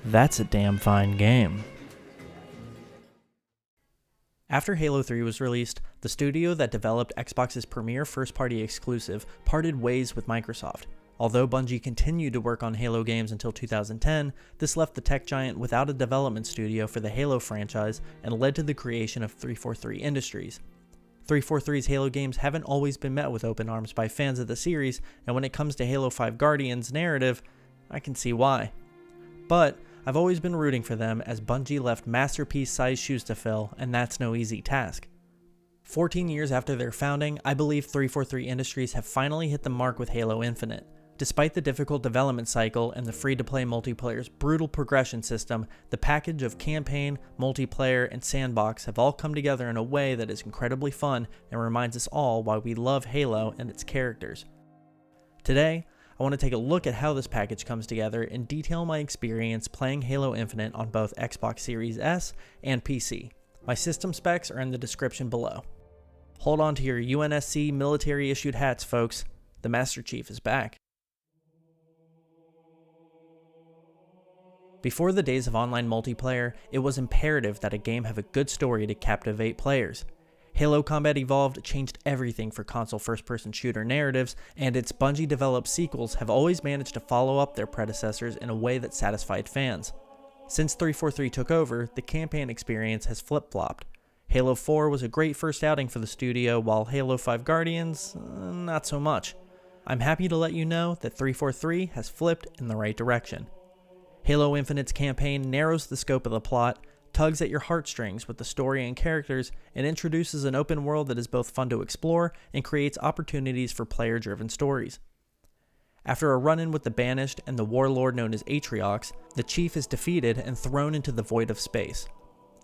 That's a damn fine game. After Halo 3 was released, the studio that developed Xbox's premier first-party exclusive parted ways with Microsoft. Although Bungie continued to work on Halo games until 2010, this left the tech giant without a development studio for the Halo franchise and led to the creation of 343 Industries. 343's Halo games haven't always been met with open arms by fans of the series, and when it comes to Halo 5 Guardians narrative, I can see why. But I've always been rooting for them as Bungie left masterpiece-sized shoes to fill, and that's no easy task. 14 years after their founding, I believe 343 Industries have finally hit the mark with Halo Infinite. Despite the difficult development cycle and the free-to-play multiplayer's brutal progression system, the package of campaign, multiplayer, and Sandbox have all come together in a way that is incredibly fun and reminds us all why we love Halo and its characters. Today, I want to take a look at how this package comes together and detail my experience playing Halo Infinite on both Xbox Series S and PC. My system specs are in the description below. Hold on to your UNSC military-issued hats, folks. The Master Chief is back. Before the days of online multiplayer, it was imperative that a game have a good story to captivate players. Halo Combat Evolved changed everything for console first-person shooter narratives, and its Bungie-developed sequels have always managed to follow up their predecessors in a way that satisfied fans. Since 343 took over, the campaign experience has flip-flopped. Halo 4 was a great first outing for the studio, while Halo 5 Guardians, not so much. I'm happy to let you know that 343 has flipped in the right direction. Halo Infinite's campaign narrows the scope of the plot, tugs at your heartstrings with the story and characters, and introduces an open world that is both fun to explore and creates opportunities for player-driven stories. After a run-in with the Banished and the warlord known as Atriox, the Chief is defeated and thrown into the void of space.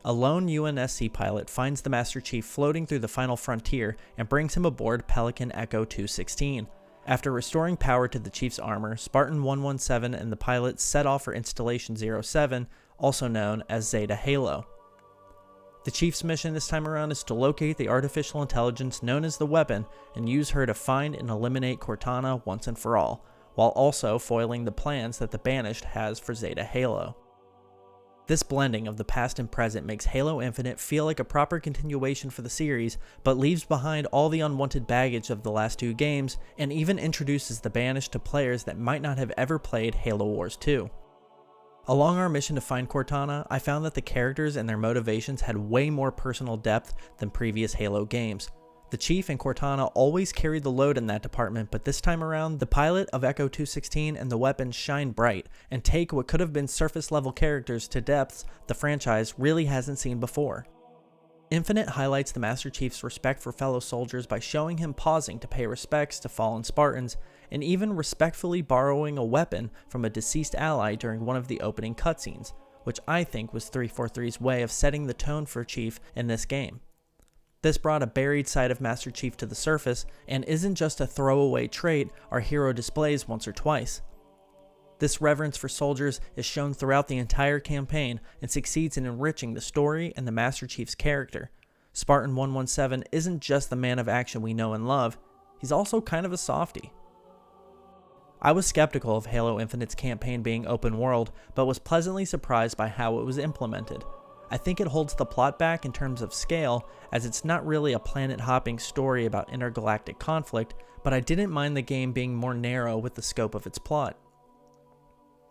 A lone UNSC pilot finds the Master Chief floating through the final frontier and brings him aboard Pelican Echo 216. After restoring power to the Chief's armor, Spartan 117 and the pilot set off for Installation 07, also known as Zeta Halo. The Chief's mission this time around is to locate the artificial intelligence known as the Weapon and use her to find and eliminate Cortana once and for all, while also foiling the plans that the Banished has for Zeta Halo. This blending of the past and present makes Halo Infinite feel like a proper continuation for the series, but leaves behind all the unwanted baggage of the last two games, and even introduces the Banished to players that might not have ever played Halo Wars 2. Along our mission to find Cortana, I found that the characters and their motivations had way more personal depth than previous Halo games. The Chief and Cortana always carried the load in that department, but this time around, the pilot of Echo 216 and the Weapon shine bright and take what could have been surface-level characters to depths the franchise really hasn't seen before. Infinite highlights the Master Chief's respect for fellow soldiers by showing him pausing to pay respects to fallen Spartans, and even respectfully borrowing a weapon from a deceased ally during one of the opening cutscenes, which I think was 343's way of setting the tone for Chief in this game. This brought a buried side of Master Chief to the surface, and isn't just a throwaway trait our hero displays once or twice. This reverence for soldiers is shown throughout the entire campaign and succeeds in enriching the story and the Master Chief's character. Spartan 117 isn't just the man of action we know and love, he's also kind of a softie. I was skeptical of Halo Infinite's campaign being open world, but was pleasantly surprised by how it was implemented. I think it holds the plot back in terms of scale, as it's not really a planet-hopping story about intergalactic conflict, but I didn't mind the game being more narrow with the scope of its plot.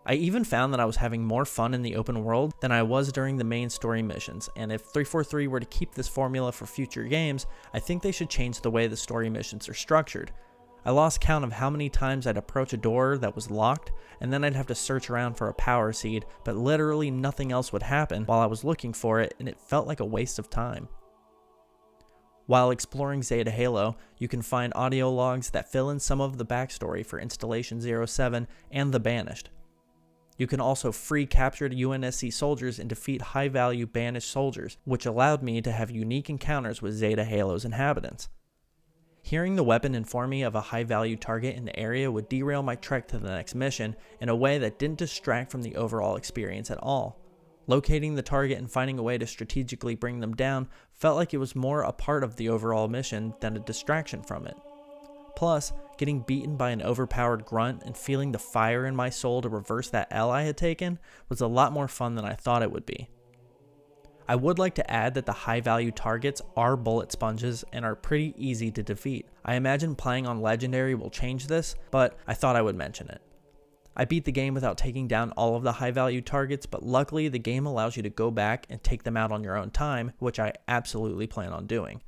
I even found that I was having more fun in the open world than I was during the main story missions, and if 343 were to keep this formula for future games, I think they should change the way the story missions are structured. I lost count of how many times I'd approach a door that was locked, and then I'd have to search around for a power seed, but literally nothing else would happen while I was looking for it, and it felt like a waste of time. While exploring Zeta Halo, you can find audio logs that fill in some of the backstory for Installation 07 and the Banished. You can also free captured UNSC soldiers and defeat high-value Banished soldiers, which allowed me to have unique encounters with Zeta Halo's inhabitants. Hearing the Weapon inform me of a high-value target in the area would derail my trek to the next mission in a way that didn't distract from the overall experience at all. Locating the target and finding a way to strategically bring them down felt like it was more a part of the overall mission than a distraction from it. Plus, getting beaten by an overpowered grunt and feeling the fire in my soul to reverse that L I had taken was a lot more fun than I thought it would be. I would like to add that the high value targets are bullet sponges and are pretty easy to defeat. I imagine playing on Legendary will change this, but I thought I would mention it. I beat the game without taking down all of the high value targets, but luckily the game allows you to go back and take them out on your own time, which I absolutely plan on doing.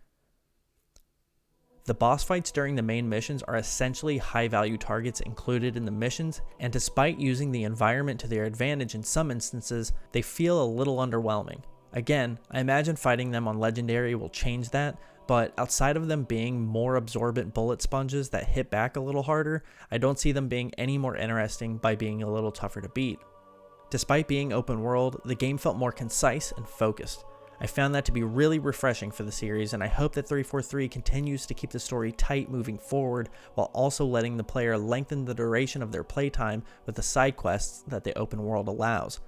The boss fights during the main missions are essentially high value targets included in the missions, and despite using the environment to their advantage in some instances, they feel a little underwhelming. Again, I imagine fighting them on Legendary will change that, but outside of them being more absorbent bullet sponges that hit back a little harder, I don't see them being any more interesting by being a little tougher to beat. Despite being open world, the game felt more concise and focused. I found that to be really refreshing for the series, and I hope that 343 continues to keep the story tight moving forward while also letting the player lengthen the duration of their playtime with the side quests that the open world allows.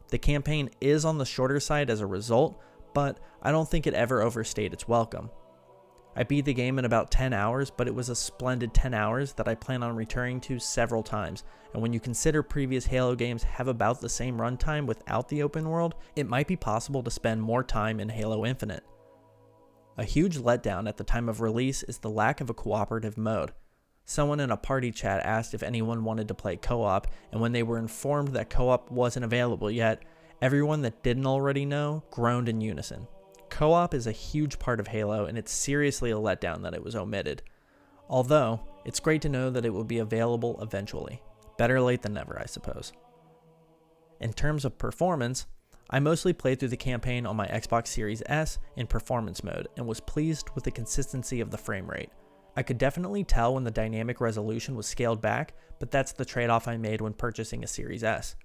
The campaign is on the shorter side as a result, but I don't think it ever overstayed its welcome. I beat the game in about 10 hours, but it was a splendid 10 hours that I plan on returning to several times, and when you consider previous Halo games have about the same runtime without the open world, it might be possible to spend more time in Halo Infinite. A huge letdown at the time of release is the lack of a cooperative mode. Someone in a party chat asked if anyone wanted to play co-op, and when they were informed that co-op wasn't available yet, everyone that didn't already know groaned in unison. Co-op is a huge part of Halo, and it's seriously a letdown that it was omitted. Although, it's great to know that it will be available eventually. Better late than never, I suppose. In terms of performance, I mostly played through the campaign on my Xbox Series S in performance mode, and was pleased with the consistency of the frame rate. I could definitely tell when the dynamic resolution was scaled back, but that's the trade-off I made when purchasing a Series S.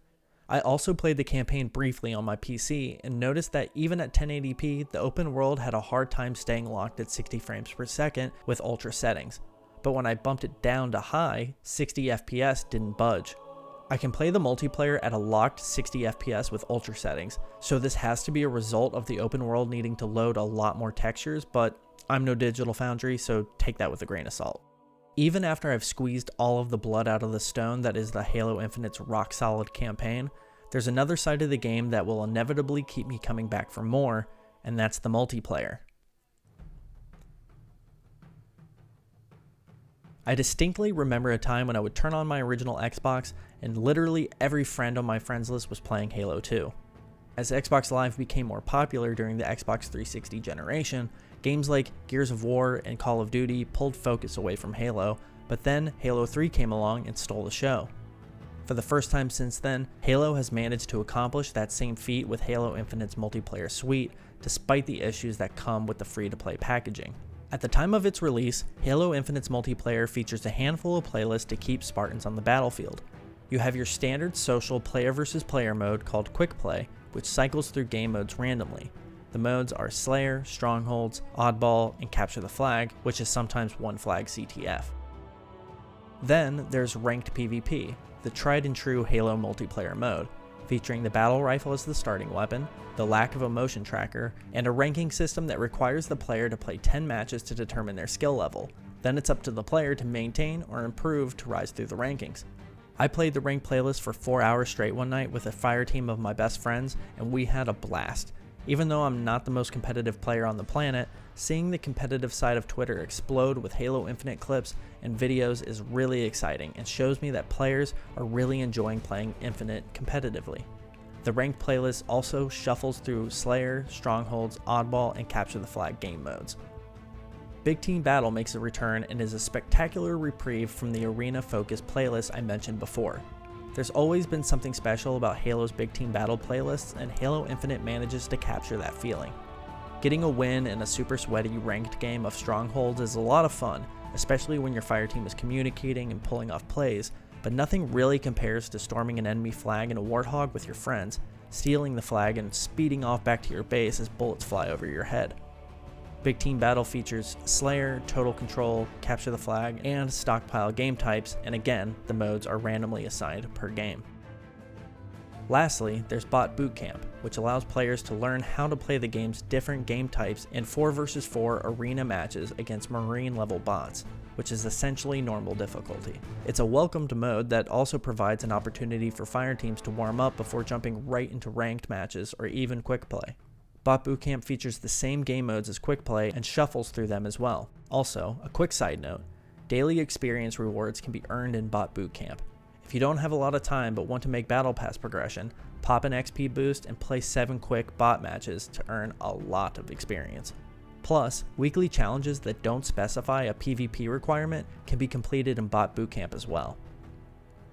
I also played the campaign briefly on my PC and noticed that even at 1080p, the open world had a hard time staying locked at 60 frames per second with ultra settings. But when I bumped it down to high, 60 FPS didn't budge. I can play the multiplayer at a locked 60 FPS with ultra settings, so this has to be a result of the open world needing to load a lot more textures, but I'm no Digital Foundry, so take that with a grain of salt. Even after I've squeezed all of the blood out of the stone that is the Halo Infinite's rock-solid campaign, there's another side of the game that will inevitably keep me coming back for more, and that's the multiplayer. I distinctly remember a time when I would turn on my original Xbox and literally every friend on my friends list was playing Halo 2. As Xbox Live became more popular during the Xbox 360 generation, games like Gears of War and Call of Duty pulled focus away from Halo, but then Halo 3 came along and stole the show. For the first time since then, Halo has managed to accomplish that same feat with Halo Infinite's multiplayer suite, despite the issues that come with the free-to-play packaging. At the time of its release, Halo Infinite's multiplayer features a handful of playlists to keep Spartans on the battlefield. You have your standard social player versus player mode called Quick Play, which cycles through game modes randomly. The modes are Slayer, Strongholds, Oddball, and Capture the Flag, which is sometimes One Flag CTF. Then there's Ranked PvP, the tried and true Halo multiplayer mode, featuring the battle rifle as the starting weapon, the lack of a motion tracker, and a ranking system that requires the player to play 10 matches to determine their skill level. Then it's up to the player to maintain or improve to rise through the rankings. I played the ranked playlist for 4 hours straight one night with a fire team of my best friends, and we had a blast. Even though I'm not the most competitive player on the planet, seeing the competitive side of Twitter explode with Halo Infinite clips and videos is really exciting and shows me that players are really enjoying playing Infinite competitively. The ranked playlist also shuffles through Slayer, Strongholds, Oddball, and Capture the Flag game modes. Big Team Battle makes a return and is a spectacular reprieve from the arena-focused playlist I mentioned before. There's always been something special about Halo's Big Team Battle playlists, and Halo Infinite manages to capture that feeling. Getting a win in a super sweaty ranked game of Strongholds is a lot of fun, especially when your fire team is communicating and pulling off plays, but nothing really compares to storming an enemy flag in a Warthog with your friends, stealing the flag and speeding off back to your base as bullets fly over your head. Big Team Battle features Slayer, Total Control, Capture the Flag, and Stockpile game types, and again, the modes are randomly assigned per game. Lastly, there's Bot Boot Camp, which allows players to learn how to play the game's different game types in 4 vs 4 arena matches against Marine level bots. which is essentially normal difficulty. It's a welcomed mode that also provides an opportunity for fireteams to warm up before jumping right into ranked matches or even quick play. Bot Bootcamp features the same game modes as quick play and shuffles through them as well. Also, a quick side note, daily experience rewards can be earned in Bot Bootcamp. If you don't have a lot of time but want to make Battle Pass progression, pop an XP boost and play 7 quick bot matches to earn a lot of experience. Plus, weekly challenges that don't specify a PvP requirement can be completed in Bot Bootcamp as well.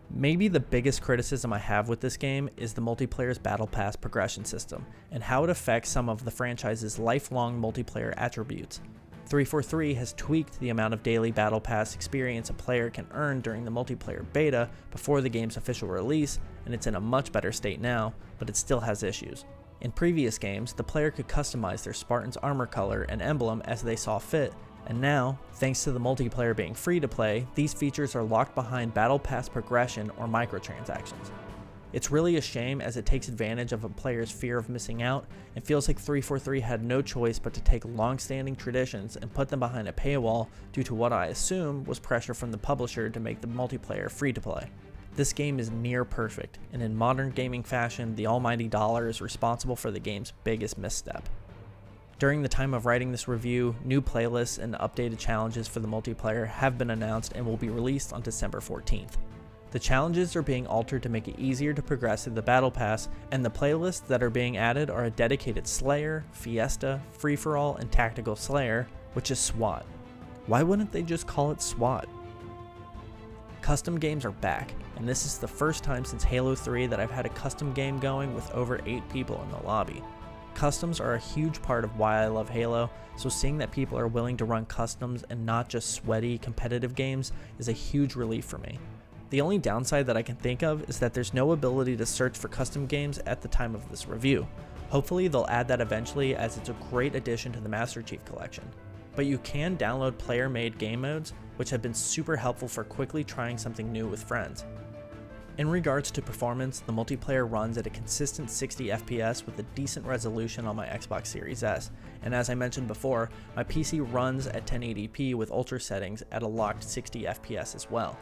Maybe the biggest criticism I have with this game is the multiplayer's Battle Pass progression system and how it affects some of the franchise's lifelong multiplayer attributes. 343 has tweaked the amount of daily Battle Pass experience a player can earn during the multiplayer beta before the game's official release, and it's in a much better state now, but it still has issues. In previous games, the player could customize their Spartan's armor color and emblem as they saw fit, and now, thanks to the multiplayer being free to play, these features are locked behind Battle Pass progression or microtransactions. It's really a shame as it takes advantage of a player's fear of missing out and feels like 343 had no choice but to take long-standing traditions and put them behind a paywall due to what I assume was pressure from the publisher to make the multiplayer free to play. This game is near perfect, and in modern gaming fashion, the almighty dollar is responsible for the game's biggest misstep. During the time of writing this review, new playlists and updated challenges for the multiplayer have been announced and will be released on December 14th. The challenges are being altered to make it easier to progress through the Battle Pass, and the playlists that are being added are a dedicated Slayer, Fiesta, Free-for-All, and Tactical Slayer, which is SWAT. Why wouldn't they just call it SWAT? Custom games are back, and this is the first time since Halo 3 that I've had a custom game going with over 8 people in the lobby. Customs are a huge part of why I love Halo, so seeing that people are willing to run customs and not just sweaty, competitive games is a huge relief for me. The only downside that I can think of is that there's no ability to search for custom games at the time of this review. Hopefully they'll add that eventually, as it's a great addition to the Master Chief Collection. But you can download player-made game modes, which have been super helpful for quickly trying something new with friends. In regards to performance, the multiplayer runs at a consistent 60 FPS with a decent resolution on my Xbox Series S, and as I mentioned before, my PC runs at 1080p with ultra settings at a locked 60 FPS as well.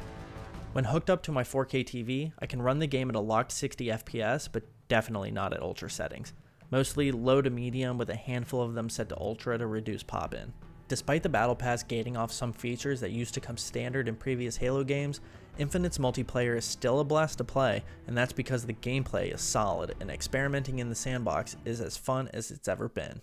When hooked up to my 4K TV, I can run the game at a locked 60 FPS, but definitely not at ultra settings. Mostly low to medium with a handful of them set to ultra to reduce pop-in. Despite the Battle Pass gating off some features that used to come standard in previous Halo games, Infinite's multiplayer is still a blast to play, and that's because the gameplay is solid and experimenting in the sandbox is as fun as it's ever been.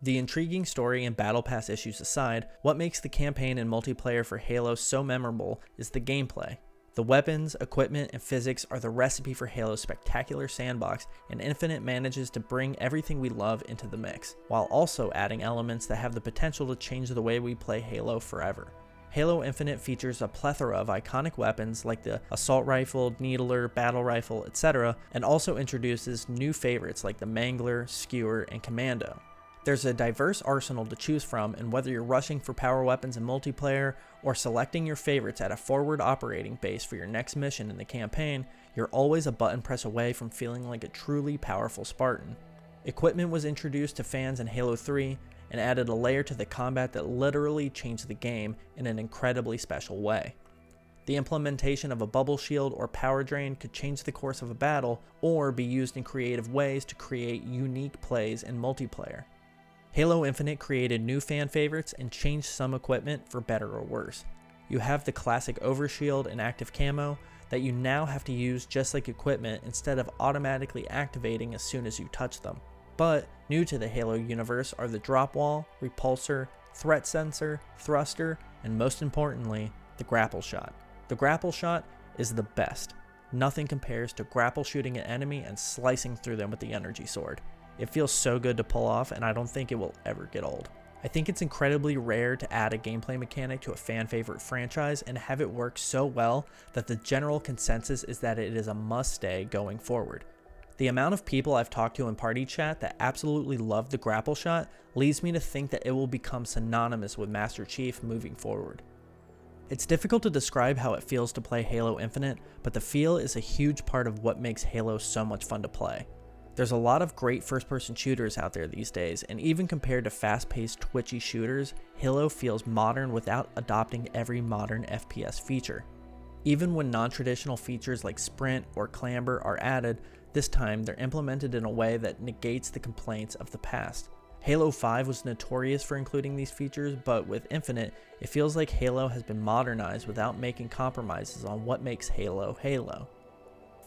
The intriguing story and Battle Pass issues aside, what makes the campaign and multiplayer for Halo so memorable is the gameplay. The weapons, equipment, and physics are the recipe for Halo's spectacular sandbox, and Infinite manages to bring everything we love into the mix, while also adding elements that have the potential to change the way we play Halo forever. Halo Infinite features a plethora of iconic weapons like the assault rifle, needler, battle rifle, etc., and also introduces new favorites like the Mangler, Skewer, and Commando. There's a diverse arsenal to choose from, and whether you're rushing for power weapons in multiplayer or selecting your favorites at a forward operating base for your next mission in the campaign, you're always a button press away from feeling like a truly powerful Spartan. Equipment was introduced to fans in Halo 3 and added a layer to the combat that literally changed the game in an incredibly special way. The implementation of a bubble shield or power drain could change the course of a battle or be used in creative ways to create unique plays in multiplayer. Halo Infinite created new fan favorites and changed some equipment for better or worse. You have the classic overshield and active camo that you now have to use just like equipment instead of automatically activating as soon as you touch them. But new to the Halo universe are the drop wall, repulsor, threat sensor, thruster, and most importantly, the grapple shot. The grapple shot is the best. Nothing compares to grapple shooting an enemy and slicing through them with the energy sword. It feels so good to pull off, and I don't think it will ever get old. I think it's incredibly rare to add a gameplay mechanic to a fan favorite franchise and have it work so well that the general consensus is that it is a must-stay going forward. The amount of people I've talked to in party chat that absolutely love the grapple shot leads me to think that it will become synonymous with Master Chief moving forward. It's difficult to describe how it feels to play Halo Infinite, but the feel is a huge part of what makes Halo so much fun to play. There's a lot of great first-person shooters out there these days, and even compared to fast-paced, twitchy shooters, Halo feels modern without adopting every modern FPS feature. Even when non-traditional features like sprint or clamber are added, this time they're implemented in a way that negates the complaints of the past. Halo 5 was notorious for including these features, but with Infinite, it feels like Halo has been modernized without making compromises on what makes Halo Halo.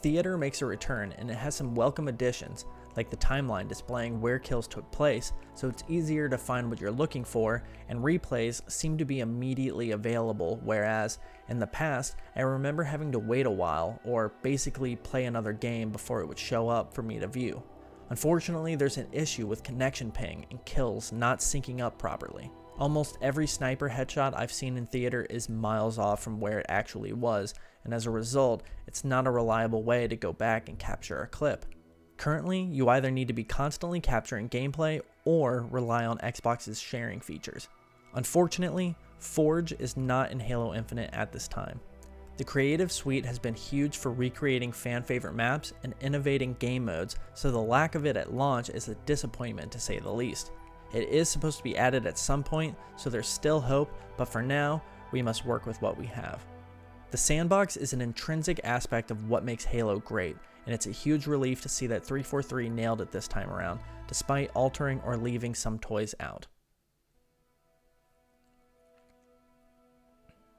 Theater makes a return, and it has some welcome additions, like the timeline displaying where kills took place, so it's easier to find what you're looking for, and replays seem to be immediately available, whereas in the past, I remember having to wait a while, or basically play another game before it would show up for me to view. Unfortunately, there's an issue with connection ping and kills not syncing up properly. Almost every sniper headshot I've seen in theater is miles off from where it actually was, and as a result, it's not a reliable way to go back and capture a clip. Currently, you either need to be constantly capturing gameplay or rely on Xbox's sharing features. Unfortunately, Forge is not in Halo Infinite at this time. The creative suite has been huge for recreating fan-favorite maps and innovating game modes, so the lack of it at launch is a disappointment to say the least. It is supposed to be added at some point, so there's still hope, but for now, we must work with what we have. The Sandbox is an intrinsic aspect of what makes Halo great, and it's a huge relief to see that 343 nailed it this time around, despite altering or leaving some toys out.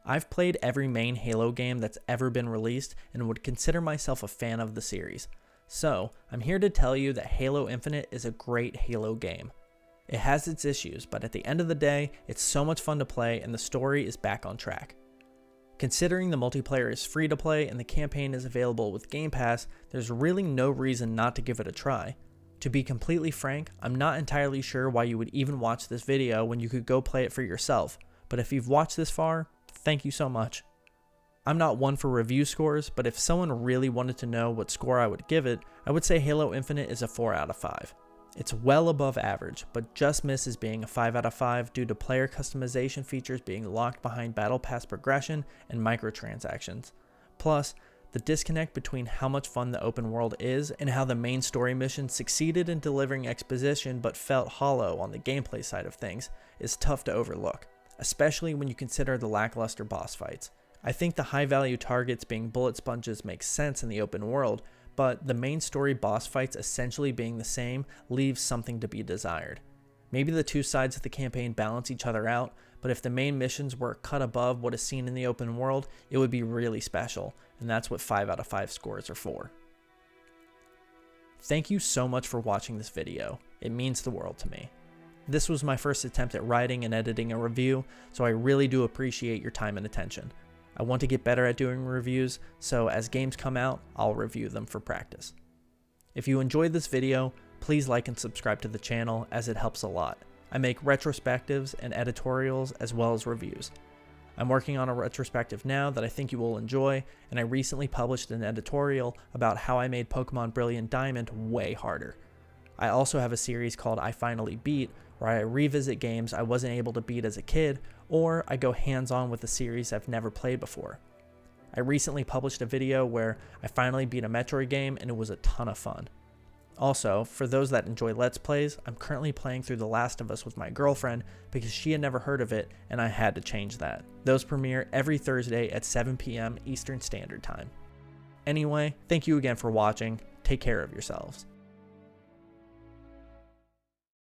I've played every main Halo game that's ever been released and would consider myself a fan of the series. So, I'm here to tell you that Halo Infinite is a great Halo game. It has its issues, but at the end of the day, it's so much fun to play and the story is back on track. Considering the multiplayer is free to play and the campaign is available with Game Pass, there's really no reason not to give it a try. To be completely frank, I'm not entirely sure why you would even watch this video when you could go play it for yourself, but if you've watched this far, thank you so much. I'm not one for review scores, but if someone really wanted to know what score I would give it, I would say Halo Infinite is a 4 out of 5. It's well above average, but just misses being a 5 out of 5 due to player customization features being locked behind Battle Pass progression and microtransactions. Plus, the disconnect between how much fun the open world is and how the main story mission succeeded in delivering exposition but felt hollow on the gameplay side of things is tough to overlook, especially when you consider the lackluster boss fights. I think the high value targets being bullet sponges makes sense in the open world, but the main story boss fights essentially being the same leaves something to be desired. Maybe the two sides of the campaign balance each other out, but if the main missions were cut above what is seen in the open world, it would be really special, and that's what 5 out of 5 scores are for. Thank you so much for watching this video. It means the world to me. This was my first attempt at writing and editing a review, so I really do appreciate your time and attention. I want to get better at doing reviews, so as games come out, I'll review them for practice. If you enjoyed this video, please like and subscribe to the channel as it helps a lot. I make retrospectives and editorials as well as reviews. I'm working on a retrospective now that I think you will enjoy, and I recently published an editorial about how I made Pokemon Brilliant Diamond way harder. I also have a series called I Finally Beat, where I revisit games I wasn't able to beat as a kid, or I go hands-on with a series I've never played before. I recently published a video where I finally beat a Metroid game and it was a ton of fun. Also, for those that enjoy Let's Plays, I'm currently playing through The Last of Us with my girlfriend because she had never heard of it and I had to change that. Those premiere every Thursday at 7 p.m. Eastern Standard Time. Anyway, thank you again for watching. Take care of yourselves.